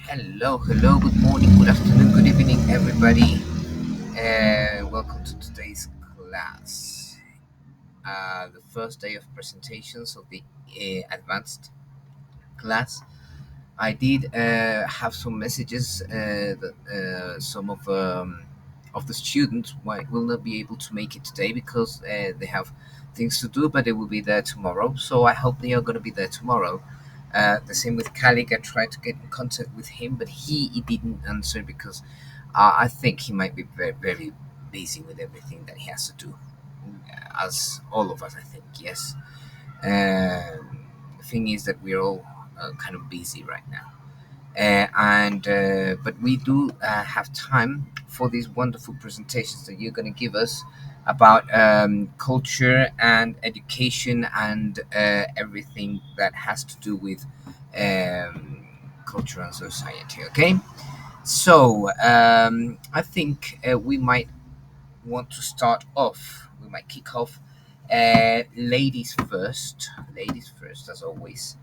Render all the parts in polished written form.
Hello, good morning, good afternoon, good evening, everybody. Welcome to today's class. The first day of presentations of the advanced class. I did have some messages that some of the students will not be able to make it today because they have things to do, but they will be there tomorrow. So I hope they are going to be there tomorrow. The same with Kalik. I tried to get in contact with him, but he didn't answer because I think he might be very busy with everything that he has to do, as all of us, I think. Yes. The thing is that we're all kind of busy right now, and but we do have time for these wonderful presentations that you're going to give us about culture and education and everything that has to do with um, culture and society. Okay, so I think we might want to start off. We might kick off. Ladies first, as always.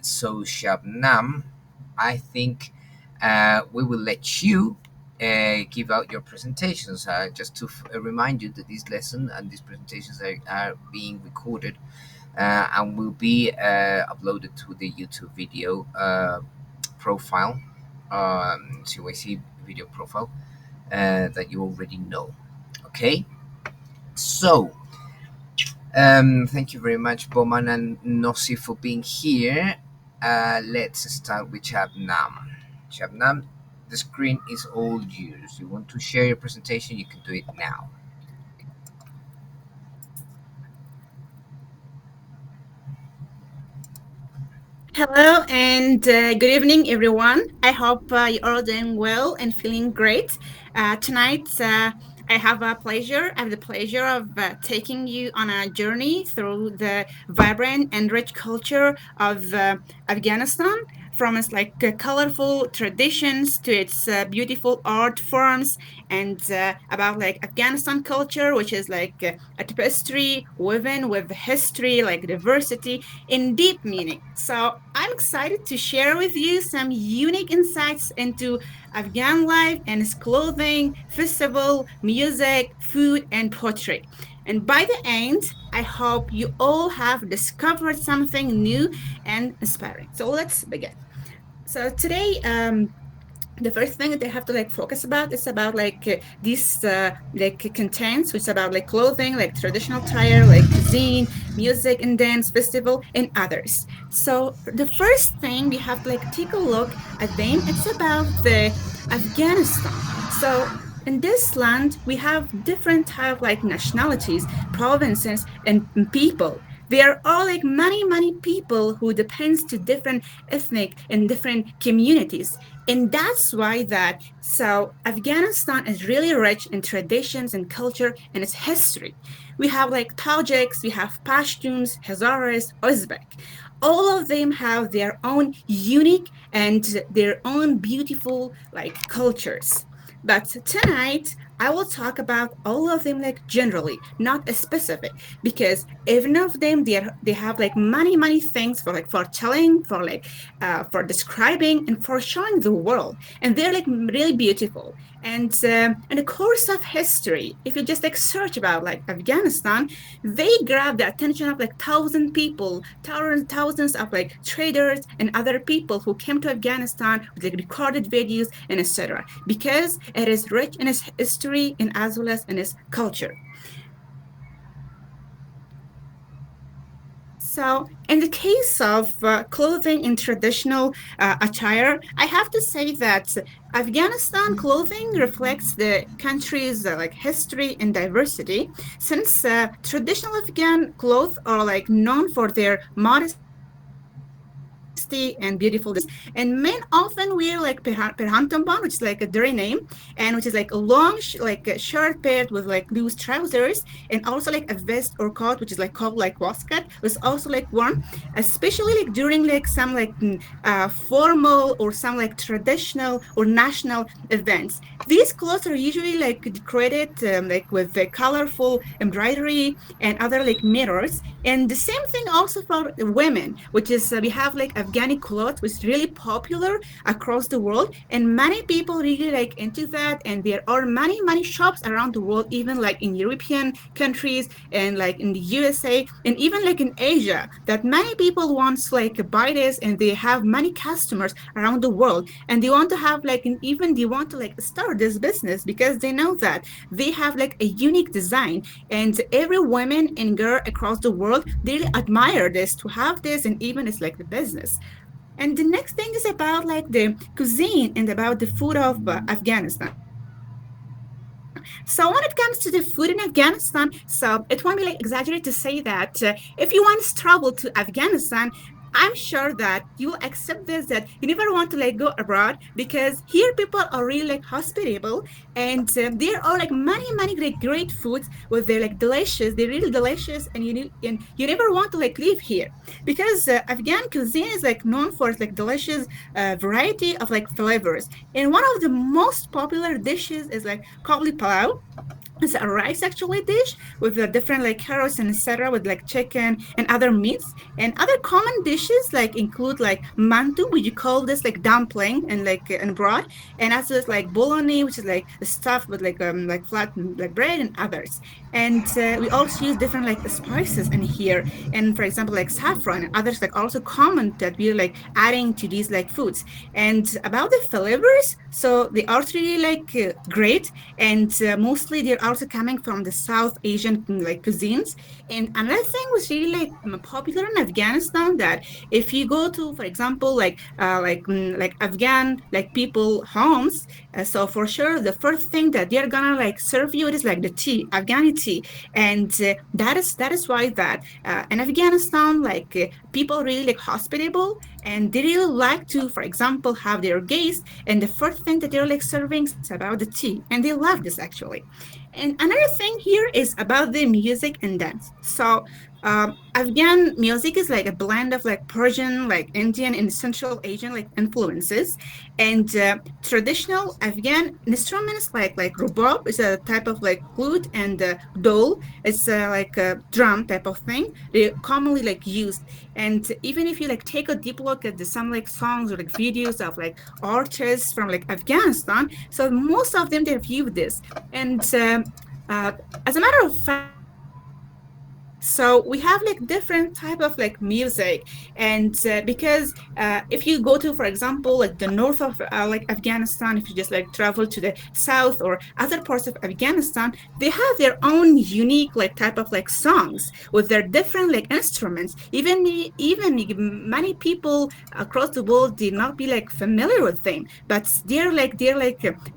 So Shabnam, I think we will let you give out your presentations. Just to remind you that this lesson and these presentations are being recorded and will be uploaded to the YouTube video profile, CYC video profile that you already know. Okay, so thank you very much, Boman and Nossi, for being here. Let's start with Shabnam. Shabnam, the screen is all yours. You want to share your presentation, you can do it now. Hello and good evening, everyone. I hope you're all doing well and feeling great. Tonight, I have the pleasure of taking you on a journey through the vibrant and rich culture of Afghanistan, from its colorful traditions to its beautiful art forms, and about like Afghanistan culture, which is a tapestry woven with history, like diversity in deep meaning. So I'm excited to share with you some unique insights into Afghan life and its clothing, festival, music, food, and poetry. And by the end, I hope you all have discovered something new and inspiring. So let's begin. So today, the first thing that they have to focus about is about these contents, which is about clothing, like traditional attire, like cuisine, music and dance festival, and others. So the first thing we have to take a look at them, it's about the Afghanistan. So in this land we have different type of nationalities, provinces, and people. There are all many people who depends to different ethnic and different communities, and that's why that so Afghanistan is really rich in traditions and culture and its history. We have Tajiks, we have Pashtuns, Hazaras, Uzbek. All of them have their own unique and their own beautiful cultures. But tonight I will talk about all of them generally, not specific, because even of them they have many things for for telling, for describing, and for showing the world, and they're really beautiful. And in the course of history, if you just search about Afghanistan, they grab the attention of thousands of traders and other people who came to Afghanistan with recorded videos and etc. Because it is rich in its history and as well as in its culture. So, in the case of clothing in traditional attire, I have to say that Afghanistan clothing reflects the country's history and diversity. Since traditional Afghan clothes are known for their modesty and beautiful designs, and men often wear perhantamban, which is a dirty name, and which is a long shirt paired with loose trousers, and also a vest or coat, which is called waskat, was also worn, especially during some formal or some traditional or national events. These clothes are usually decorated with the colorful embroidery and other mirrors. And the same thing also for women, which is we have Afghani clothes was really popular across the world, and many people really like into that. And there are many shops around the world, even like in European countries and like in the USA and even like in Asia, that many people want to like buy this, and they have many customers around the world, and they want to have like, and even they want to like start this business because they know that they have like a unique design, and every woman and girl across the world, they really admire this to have this, and even it's like the business. And the next thing is about like the cuisine and about the food of Afghanistan. So when it comes to the food in Afghanistan, so it won't be like exaggerate to say that if you once travel to Afghanistan, I'm sure that you will accept this, that you never want to like go abroad, because here people are really like hospitable, and there are like many great foods with they're like delicious, they're really delicious, and you never want to like live here because Afghan cuisine is like known for its like delicious variety of like flavors. And one of the most popular dishes is like kabli palau. It's a rice actually dish with the different like carrots and etc. with like chicken and other meats. And other common dishes like include like mantu, which you call this like dumpling and like and broad, and also it's like bologna, which is like stuffed with like flat like bread and others. And we also use different like spices in here. And for example, like saffron and others like also common that we're like adding to these like foods. And about the flavors, so they are really like great, and mostly they're also coming from the South Asian like cuisines. And another thing was really like popular in Afghanistan, that if you go to, for example, like Afghan like people homes, so for sure the first thing that they're gonna like serve you is like the tea, Afghani tea, and that is why that in Afghanistan like people really like hospitable, and they really like to, for example, have their guests, and the first thing that they're like serving is about the tea, and they love this actually. And another thing here is about the music and dance. So Afghan music is like a blend of like Persian, like Indian, and Central Asian like influences, and traditional Afghan instruments like rubab is a type of like flute, and dol is like a drum type of thing. They commonly like used, and even if you like take a deep look at the some like songs or like videos of like artists from like Afghanistan, so most of them they've used this, and uh, as a matter of fact, so we have like different type of like music, and because if you go to, for example, like the north of like Afghanistan, if you just like travel to the south or other parts of Afghanistan, they have their own unique like type of like songs with their different like instruments. Even many people across the world did not be like familiar with them, but they're like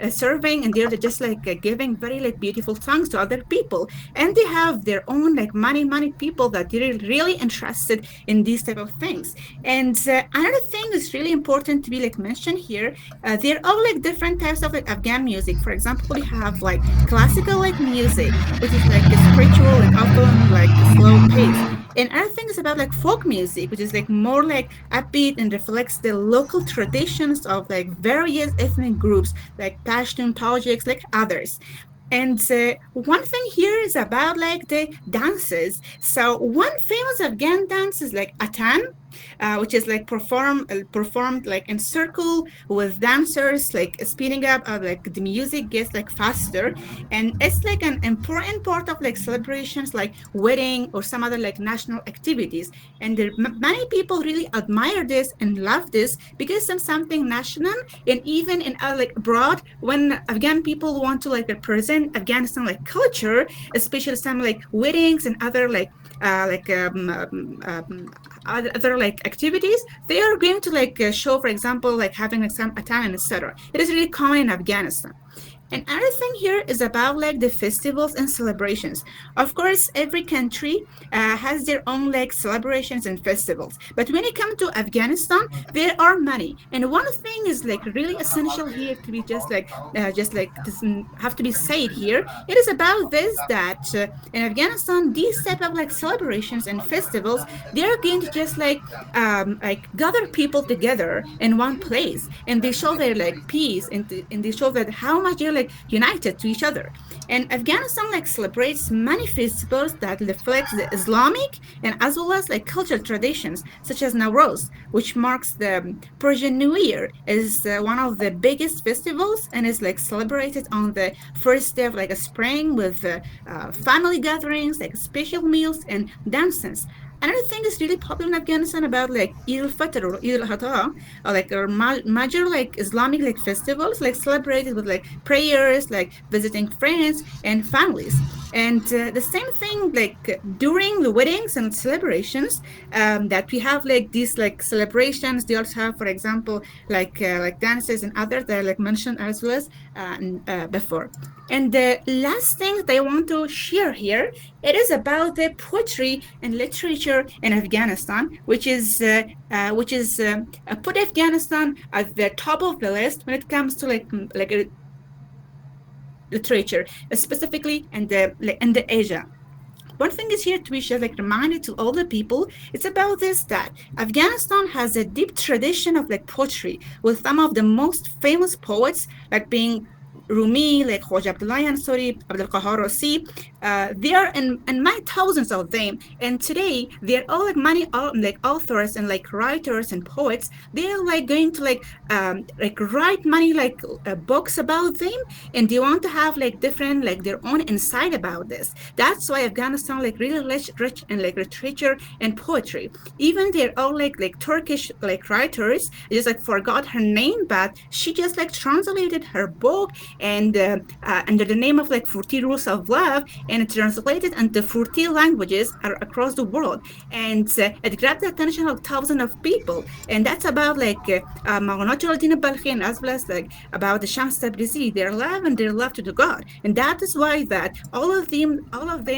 serving, and they're just like giving very like beautiful songs to other people, and they have their own like many people that they're really interested in these type of things. And another thing is really important to be like mentioned here. There are like different types of like Afghan music. For example, we have like classical like music, which is like a spiritual and often like a slow pace. And other thing is about like folk music, which is like more like upbeat and reflects the local traditions of like various ethnic groups like Pashtun, Tajiks, like others. And one thing here is about like the dances. So one famous Afghan dance is like atan, which is like performed like in circle with dancers like speeding up, like the music gets like faster, and it's like an important part of like celebrations like wedding or some other like national activities. And many people really admire this and love this because it's something national, and even in like abroad, when Afghan people want to like represent Afghanistan like culture, especially some like weddings and other other like activities, they are going to like show, for example, like having like some atan and etc. It is really common in Afghanistan. And another thing here is about like the festivals and celebrations. Of course, every country has their own like celebrations and festivals. But when it comes to Afghanistan, there are many. And one thing is like really essential here to be just like this, have to be said here. It is about this, that in Afghanistan, these type of like celebrations and festivals, they are going to just like gather people together in one place, and they show their like peace, and they show that how much they're like like united to each other. And Afghanistan like celebrates many festivals that reflect the Islamic and as well as like cultural traditions, such as Nowruz, which marks the Persian New Year, is one of the biggest festivals and is like celebrated on the first day of like a spring with family gatherings, like special meals and dances. Another thing is really popular in Afghanistan about like Eid al-Fitr or Eid al-Adha, or like major like Islamic like festivals, like celebrated with like prayers, like visiting friends and families. And the same thing like during the weddings and celebrations, that we have like these like celebrations. They also have, for example, like dances and others that I like mentioned as well as before. And the last thing that I want to share here, it is about the poetry and literature in Afghanistan, which is put Afghanistan at the top of the list when it comes to like literature, specifically in the Asia. One thing is here to be just like reminded to all the people, it's about this that Afghanistan has a deep tradition of like poetry with some of the most famous poets like being Rumi, like Khwaja Abdullah Ansari, Abdul Qahar Rosi. There are and many thousands of them. And today they're all like many like authors and like writers and poets. They're like going to like write many like books about them, and they want to have like different like their own insight about this. That's why Afghanistan like really rich in like literature and poetry. Even they're all like Turkish like writers. I just like forgot her name, but she just like translated her book and under the name of like 40 Rules of Love, and it translated into 40 languages across the world. And it grabbed the attention of thousands of people. And that's about like Maghnatul al-Din al-Balkhi, and as well as like about the Shams Tabrizi, their love and their love to the God. And that is why that all of them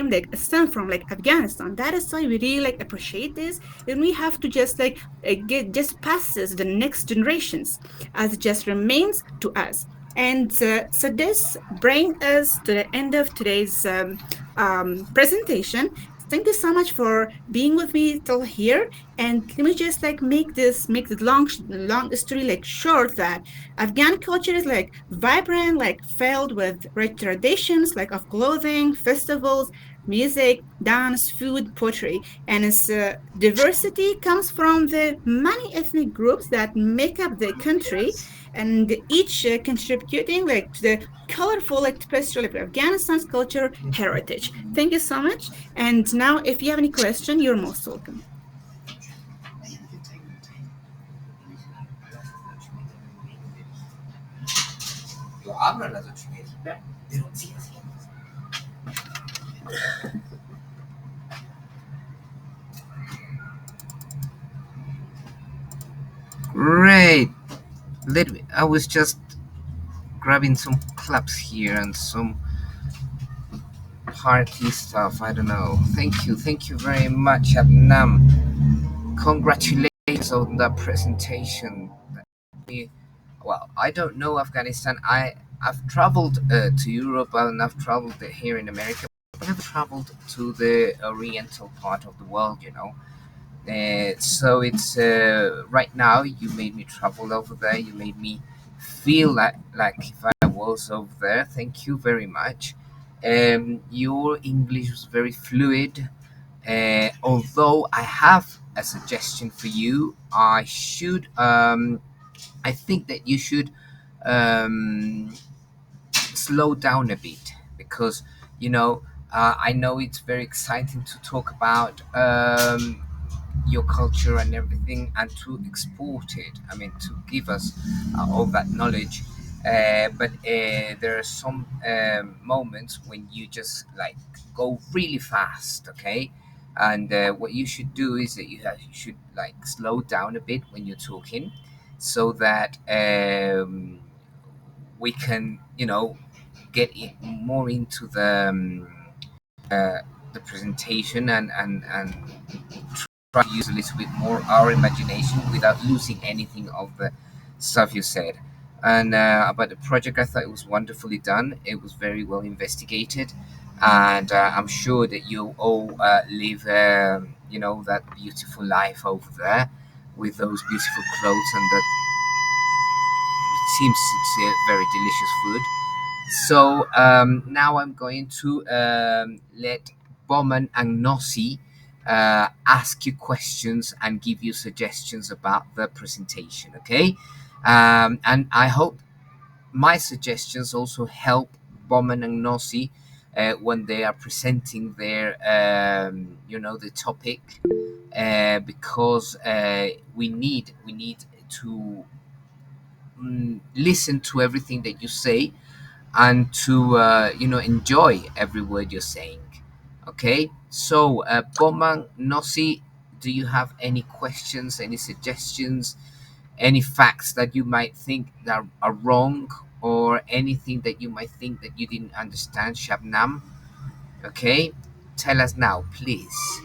like stem from like Afghanistan. That is why we really like appreciate this, and we have to just like get just pass this to the next generations as it just remains to us. And so this brings us to the end of today's presentation. Thank you so much for being with me till here. And let me just like make the long story like short, that Afghan culture is like vibrant, like filled with rich traditions like of clothing, festivals, music, dance, food, poetry. And its diversity comes from the many ethnic groups that make up the country, and each contributing like to the colorful like tapestry of Afghanistan's culture heritage. Thank you so much. And now, if you have any question, you're most welcome. Great. Let me. I was just grabbing some claps here and some party stuff. I don't know. Thank you very much, Adnam. Congratulations on that presentation. Well, I don't know Afghanistan. I've traveled to Europe and I've traveled here in America. But I've never traveled to the oriental part of the world. So it's right now you made me travel over there. You made me feel like if I was over there. Thank you very much. Your English was very fluid. Although I have a suggestion for you, I think that you should um, slow down a bit because you know I know it's very exciting to talk about your culture and everything and to export it. I mean, to give us all that knowledge. But there are some moments when you just like go really fast, okay? And what you should do is that you should like slow down a bit when you're talking, so that we can, get more into uh, the presentation and try to use a little bit more our imagination without losing anything of the stuff you said. And about the project, I thought it was wonderfully done. It was very well investigated, and I'm sure that you all live, that beautiful life over there with those beautiful clothes, and that seems it's a very delicious food. So now I'm going to let Bowman and Nossi ask you questions and give you suggestions about the presentation. Okay, and I hope my suggestions also help Bowman and Nossi when they are presenting their, the topic, because we need to listen to everything that you say and to enjoy every word you're saying. Okay, so Bowman, Nossi, do you have any questions, any suggestions, any facts that you might think that are wrong, or anything that you might think that you didn't understand, Shabnam? Okay, tell us now, please.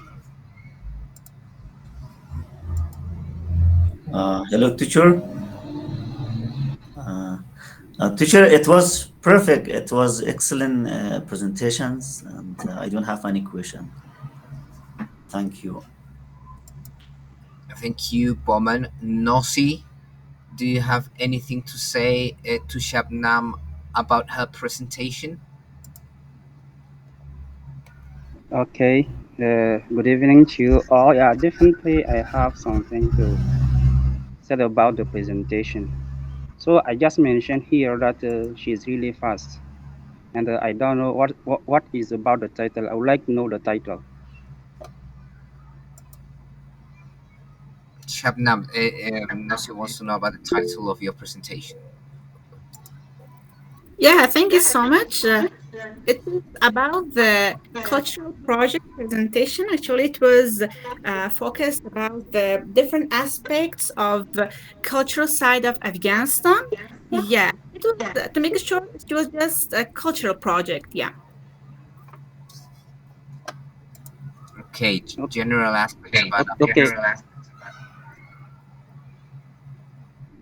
Hello, teacher. Uh, Teacher, it was perfect. It was excellent presentations, and I don't have any question. Thank you. Thank you, Bowman. Nossi, do you have anything to say to Shabnam about her presentation? Okay. Good evening to you all. Yeah, definitely I have something to say about the presentation. So I just mentioned here that she's really fast, and I don't know what is about the title. I would like to know the title. Shabnam, Nossi wants to know about the title of your presentation. Yeah, thank you so much. It was about the cultural project presentation. Actually, it was focused about the different aspects of the cultural side of Afghanistan. Yeah, it was to make it short. It was just a cultural project. Yeah. Okay, O- general aspects about Okay, Afghanistan.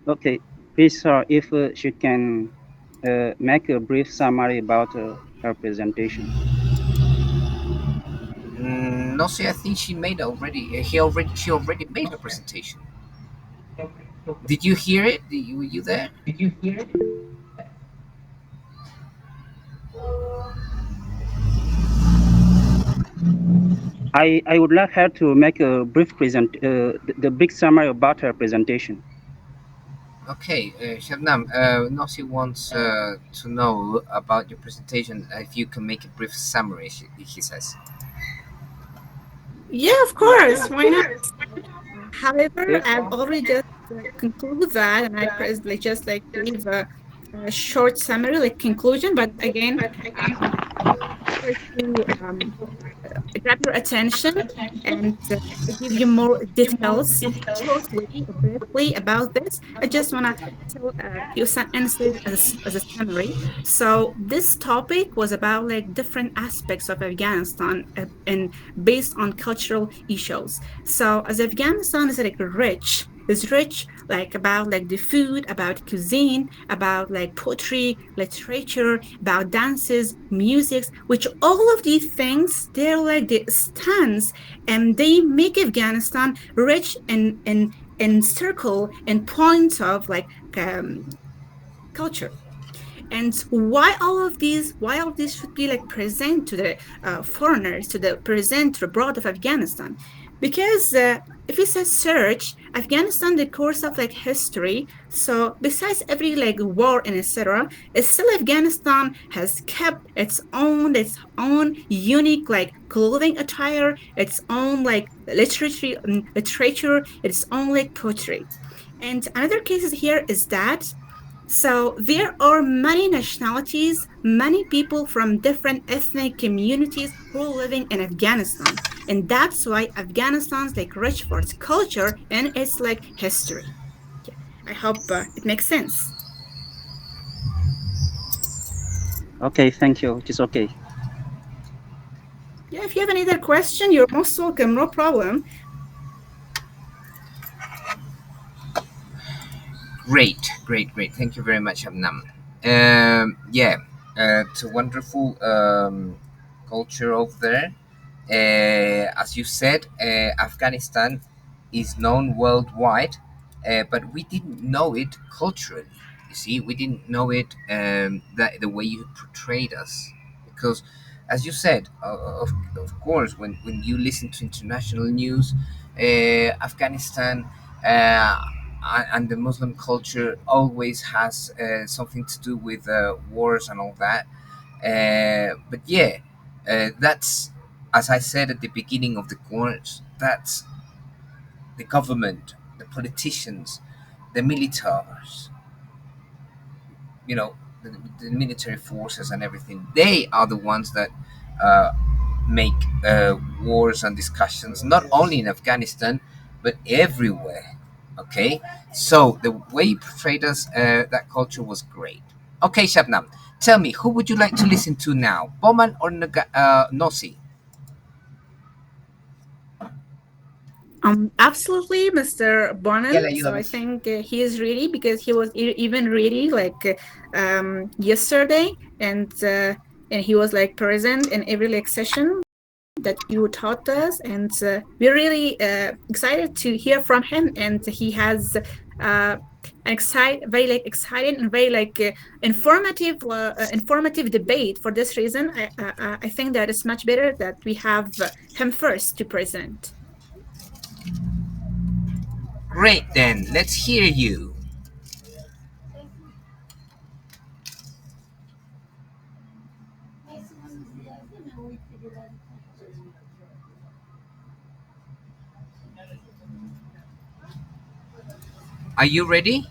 okay. Please, sir, if she can make a brief summary about her presentation. No, see, I think she made already. She already made her presentation. Did you hear it? Were you there? I would like her to make a brief the big summary about her presentation. Okay, Shabnam, Nossi wants to know about your presentation. If you can make a brief summary, he says. Yeah, of course. Why not? However, Okay. I've already just concluded that, and I presently just like gave a short summary, like conclusion. But again, prefer to grab your attention and give you more details shortly or briefly about this. I just want to tell a few sentences as a summary. So this topic was about like different aspects of Afghanistan and based on cultural issues. So as Afghanistan is like rich, is rich like about like the food, about cuisine, about like poetry, literature, about dances, music, which all of these things they're like the stands and they make Afghanistan rich in circle and points of like culture. And why all of these should be like present to the foreigners, to the present to the broad of Afghanistan, because if you say search Afghanistan, the course of like history, so besides every like war and etc., it's still Afghanistan has kept its own unique like clothing attire, its own like literature, its own like poetry. And another cases here is that so there are many nationalities, many people from different ethnic communities who are living in Afghanistan. And that's why Afghanistan's like rich for its culture and its like history. Yeah, I hope it makes sense. Okay, thank you. It is okay. Yeah, if you have any other question, you're most welcome, no problem. Great, great, great. Thank you very much, Shabnam. Yeah, it's a wonderful culture over there. As you said, Afghanistan is known worldwide, but we didn't know it culturally. You see, we didn't know it that the way you portrayed us, because, as you said, of course, when you listen to international news, Afghanistan and the Muslim culture always has something to do with wars and all that. But yeah, that's, as I said at the beginning of the course, that's the government, the politicians, the militaries, the military forces and everything. They are the ones that uh, make wars and discussions, not only in Afghanistan, but everywhere. Okay, so the way you portrayed us, that culture was great. Okay, Shabnam, tell me, who would you like to listen to now, Boman or Nosi? Absolutely, Mr. Bonan. Yalla, So I ayúdame. think he is ready because he was even ready like yesterday, and he was like present in every like session that you taught us, and we're really excited to hear from him. And he has very like exciting and very like informative debate. For this reason, I think that it's much better that we have him first to present. Great, then let's hear you. Are you ready?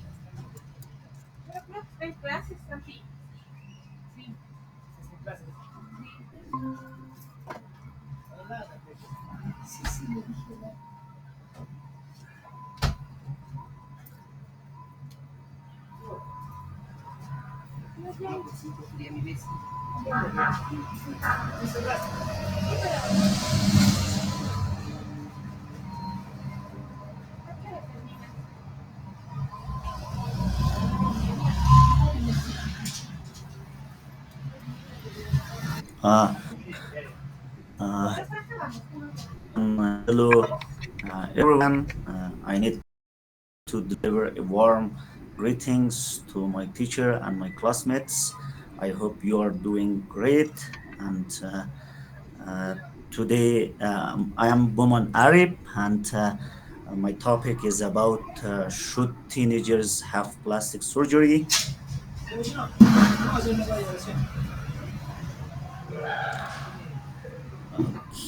Uh, Hello, everyone. I need to deliver a warm greetings to my teacher and my classmates. I hope you are doing great. And uh, today I am Boman Arif, and my topic is about should teenagers have plastic surgery?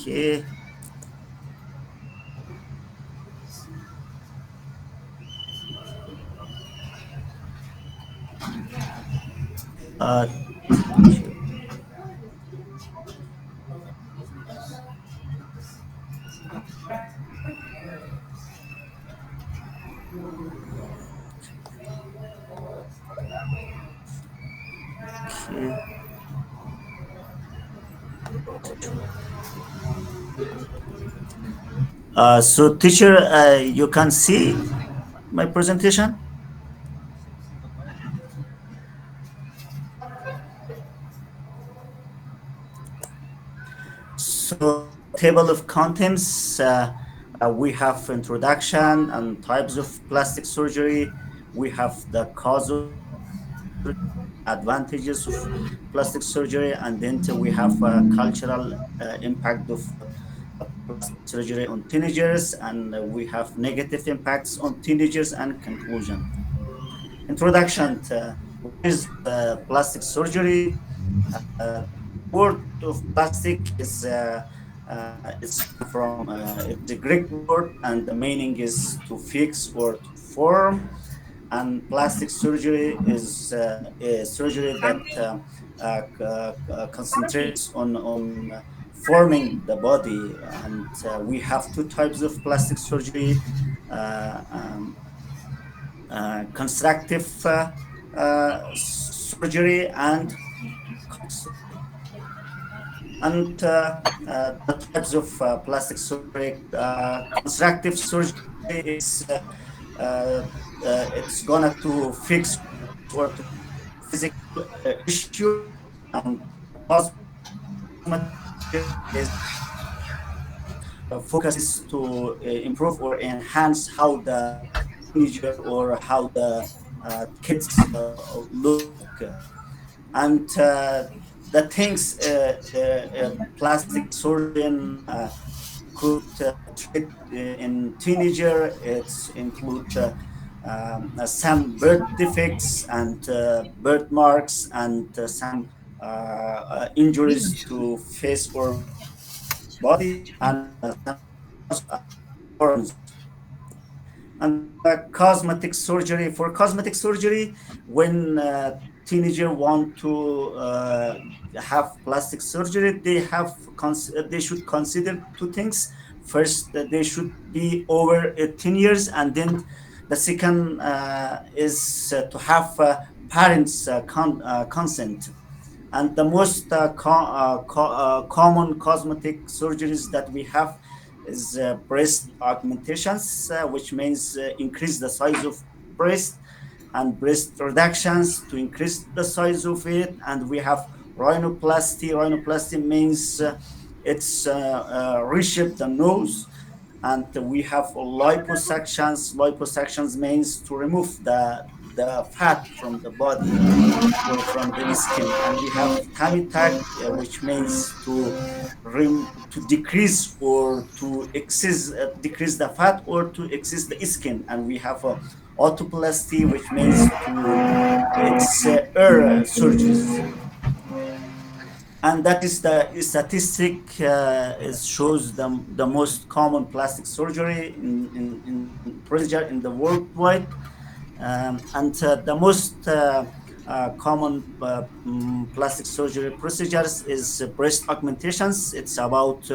Okay. Uh, Teacher. Okay. So, teacher, you can see my presentation. So, in the table of contents, we have introduction and types of plastic surgery. We have the cause of plastic surgery, advantages of plastic surgery, and then we have cultural impact of plastic surgery on teenagers, and we have negative impacts on teenagers and conclusion. Introduction to what is plastic surgery? The word of plastic is come from it's a Greek word, and the meaning is to fix or to form. And plastic surgery is a surgery that concentrates on forming the body. And we have two types of plastic surgery. Uh, um, Constructive surgery and surgery. And the types of plastic surgery, constructive surgery is it's gonna to fix or to correct physical issue, and cosmetic surgery is focuses to improve or enhance how the teenager or how the kids look like. And the things plastic surgeon could treat in teenager, it's include some birth defects and birthmarks and some injuries to face or body and some burns. And cosmetic surgery, for cosmetic surgery, when teenager want to have plastic surgery, they should consider two things. First, that they should be over 10 years, and then the second is to have parents consent. And the most common cosmetic surgeries that we have is breast augmentations, which means increase the size of breast, and breast reductions to increase the size of it. And we have rhinoplasty. Rhinoplasty means it's reshape the nose. And we have liposuctions. Liposuctions means to remove the fat from the body or from the skin. And we have tummy tuck, which means to decrease or to excess decrease the fat or to excess the skin. And we have autoplasty, which means to it's air surgeries. And that is the statistic is shows the most common plastic surgery in procedure in the worldwide. And the most common plastic surgery procedures is breast augmentations. It's about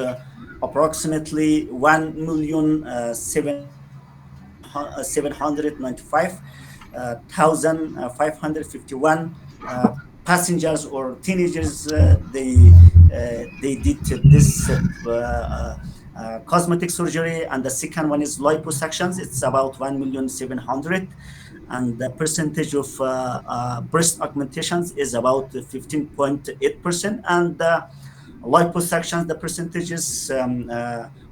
approximately 1,795,551 passengers or teenagers. They did this cosmetic surgery. And the second one is liposuctions. It's about 1,700,000. And the percentage of breast augmentations is about 15.8%. And liposuctions, the percentage is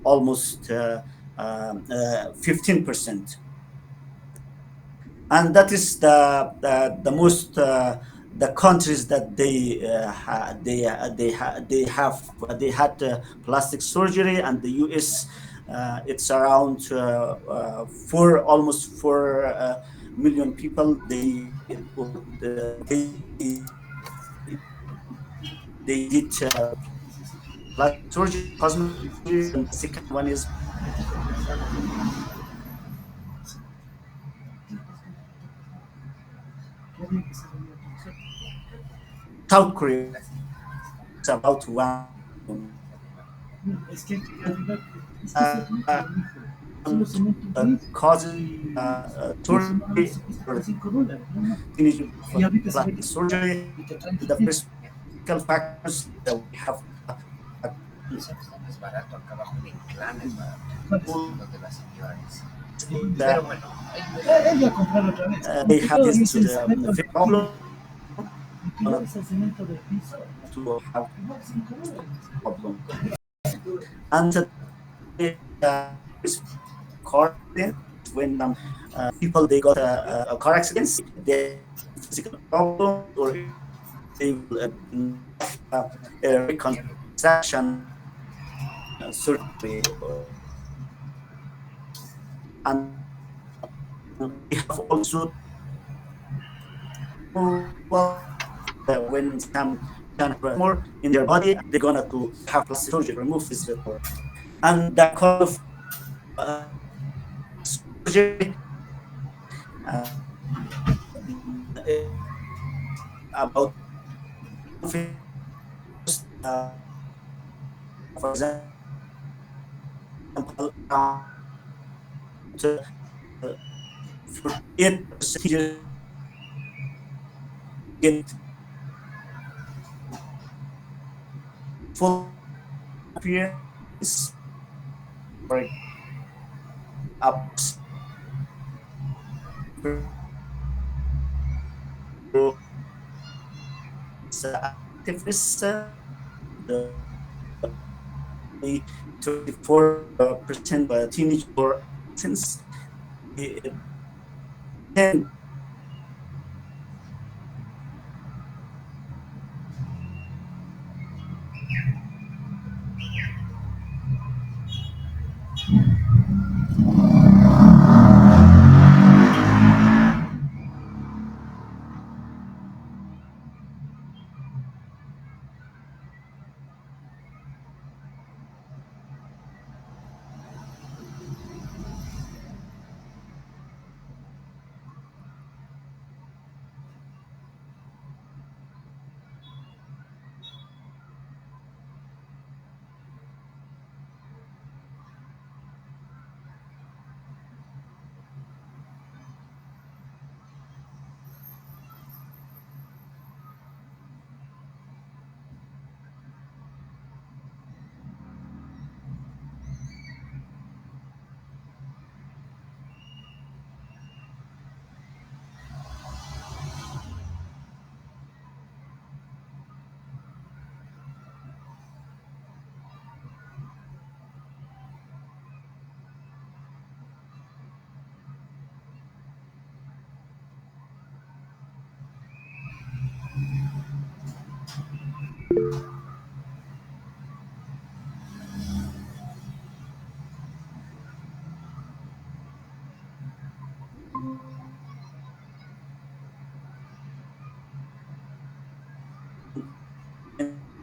almost 15%. And that is the most the countries that they had plastic surgery. And the US, it's around four almost 4 million people. They did plastic surgery, cosmetic surgery. And the second one is South Korea. It's about 1 million. Causes surgery or teenage plastic surgery. The first medical factors that we have Es barato acá abajo en Inclán, es barato. Los de las señoras. Pero that bueno, they have this problem to have problem. And is car accidents. When people they got a car accidents, they have physical problems, or if they will not have a reconstruction surgery. And we have also well, when some can have more in their body, they're gonna to have plastic surgery, remove this tumor. And the cause of surgery about for example, around 48% get full appearance, or activeness. The only 24% teenage or adolescents, they tend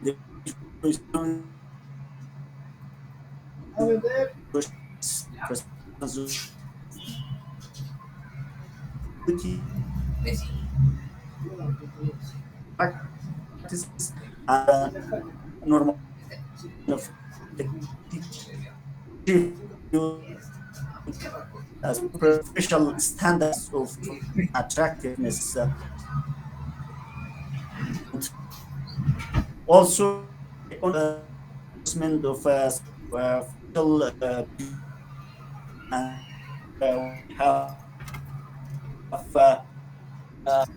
The visual sound presentations of beauty Busy. practices and normalization of technique using superficial standards of attractiveness and also on endorsement of superficial beauty and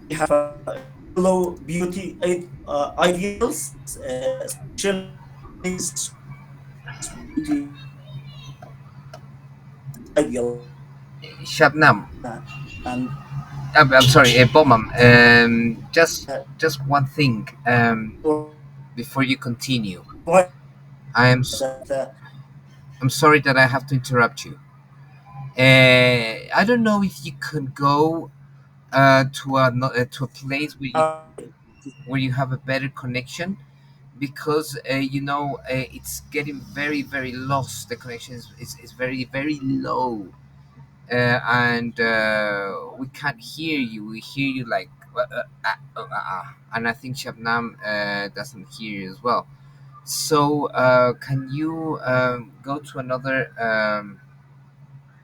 we have shallow beauty ideals, shallow things, superficial beauty ideals, Shabnam, and I'm sorry, Bomam. Just one thing. or Before you continue, avoid I am s- that I'm sorry that I have to interrupt you. I don't know if you can go to a place where you have a better connection, because it's getting very very lost. The connection is very very low, and we can't hear you. We hear you like and I think Shabnam doesn't hear you as well. So can you go to another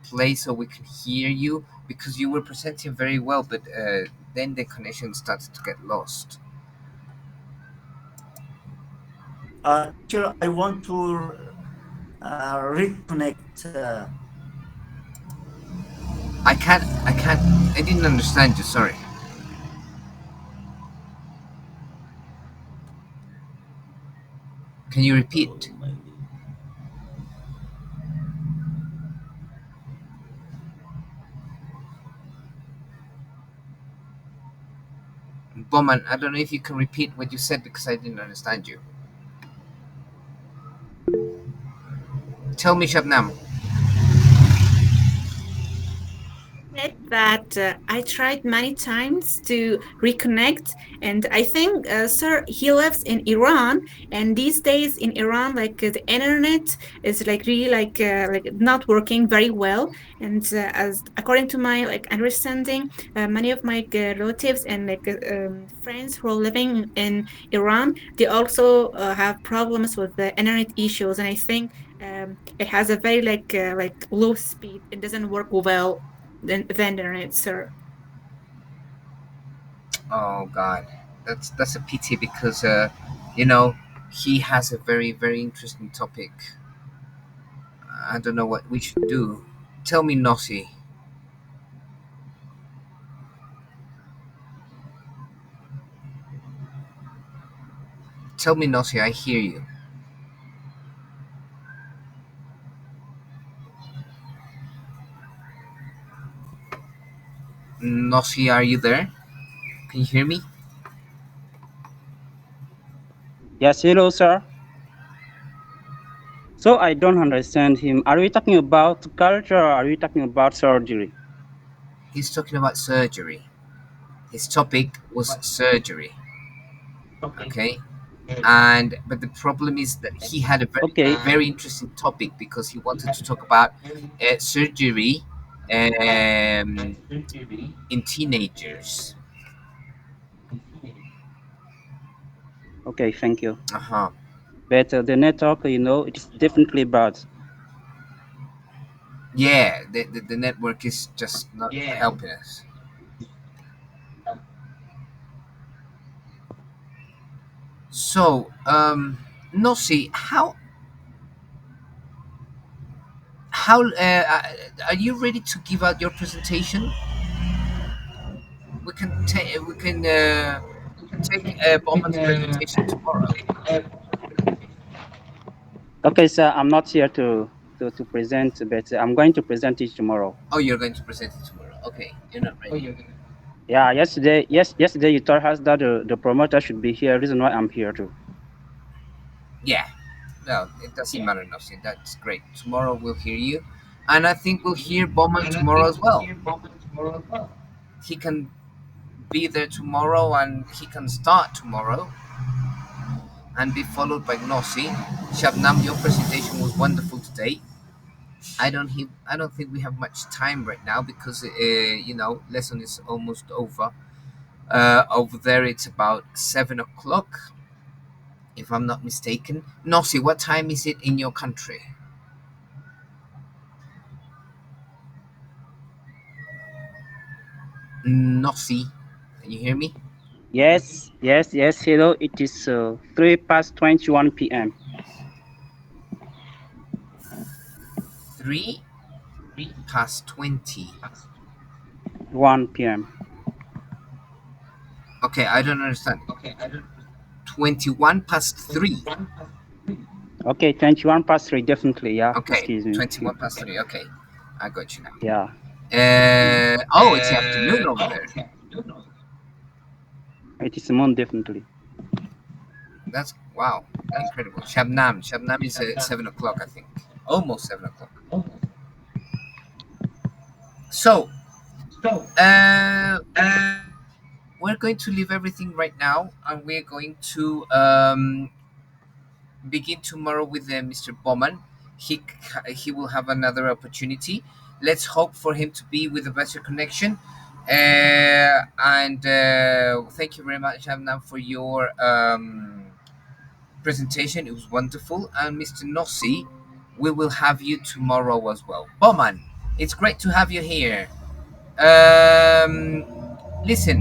place so we can hear you, because you were presenting very well, but then the connection started to get lost. teacher, I want to reconnect. I can't. I didn't understand you. Sorry. Can you repeat? Bowman, I don't know if you can repeat what you said, because I didn't understand you. Tell me, Shabnam. That I tried many times to reconnect, and I think, sir, he lives in Iran, and these days in Iran, like the internet is like really like not working very well, and as according to my like understanding, many of my relatives and friends who are living in Iran, they also have problems with the internet issues, and I think it has a very like low speed. It doesn't work well than the internet, sir. Oh God, that's a pity, because you know he has a very very interesting topic. I don't know what we should do. Tell me, Nossi. Tell me, Nossi. I hear you. Nossi, are you there? Can you hear me? Yes, hello, sir. So I don't understand him. Are we talking about culture or are we talking about surgery? He's talking about surgery. His topic was surgery. Okay, and but the problem is that he had a very Okay, very interesting topic, because he wanted to talk about surgery um, in teenagers. okay, thank you. Uh-huh. But the network, it is definitely bad. Yeah, the network is just not helping us. So no, see, how are you ready to give out your presentation? We can Bowman's presentation tomorrow. Okay, sir, I'm not here to present, but I'm going to present it tomorrow. Oh, you're going to present it tomorrow. Okay, you're not ready. Yeah, yesterday you told us that the promoter should be here. Reason why I'm here too. Yeah, no, it doesn't matter, Nossi. That's great. Tomorrow we'll hear you, and I think we'll hear Bowman tomorrow as well. He can be there tomorrow, and he can start tomorrow. and be followed by Nossi. Shabnam, your presentation was wonderful today. I don't think we have much time right now because lesson is almost over. Over there it's about 7 o'clock, if I'm not mistaken. Nossi, what time is it in your country? Nossi, can you hear me? Yes, yes, yes. Hello, it is 3 past 21 p.m. 3 past 20. 1 p.m. Okay, I don't understand. 21 past 3. Okay, 21 past 3, definitely. Yeah, Okay, excuse me. 21 past 3. Okay, I got you now. Yeah, Oh, it's afternoon over there. it is moon, definitely. That's wow, incredible. Shabnam is 7 o'clock, I think. Almost 7 o'clock. So, uh, we're going to leave everything right now, and we're going to begin tomorrow with Mr. Bowman. He will have another opportunity. Let's hope for him to be with a better connection. And thank you very much, Shabnam, for your presentation. It was wonderful. And Mr. Nossi, we will have you tomorrow as well. Bowman, it's great to have you here. Listen,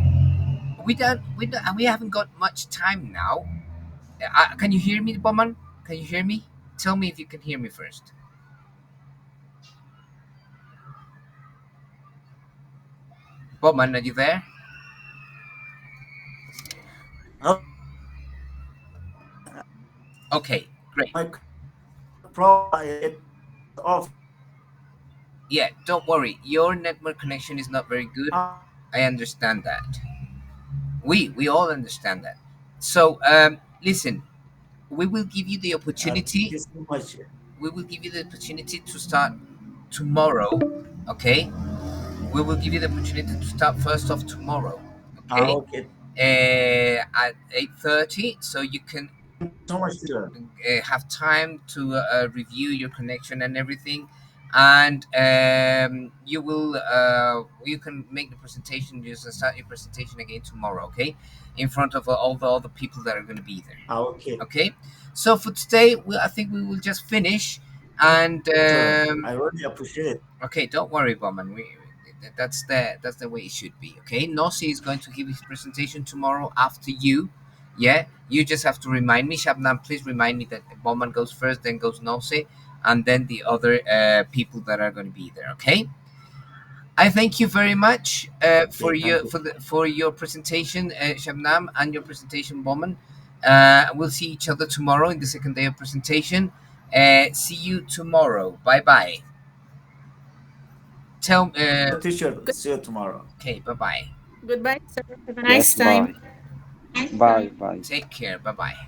we haven't got much time now. Can you hear me, Bowman? Can you hear me? Tell me if you can hear me first. Bowman, are you there? Okay, great. My pro it off. Yeah, don't worry. Your network connection is not very good. I understand that. We all understand that. So, listen, we will give you the Thank opportunity. you so much. We will give you the opportunity to start tomorrow. Okay, we will give you the opportunity to start first off tomorrow. Okay, Okay. at 8:30, so you can So much, teacher. have time to review your connection and everything, and you can make the presentation. Just start your presentation again tomorrow, okay, in front of all the other people that are going to be there. Okay. Okay, so for today, I think we will just finish, and Teacher, I really appreciate it. okay, don't worry, Bowman. That's the way it should be. Okay, Nossi is going to give his presentation tomorrow after you. Yeah, you just have to remind me, Shabnam. Please remind me that Bowman goes first, then goes Nossi, and then the other people that are going to be there. Okay. I thank you very much Okay, thank you. for your presentation, Shabnam, and your presentation, Bowman. We'll see each other tomorrow in the second day of presentation. See you tomorrow. Bye bye. Tell Teacher, Good, see you tomorrow. Okay, bye bye. goodbye, sir. Have a Yes, nice bye. time. Bye, bye. Take care. Bye bye.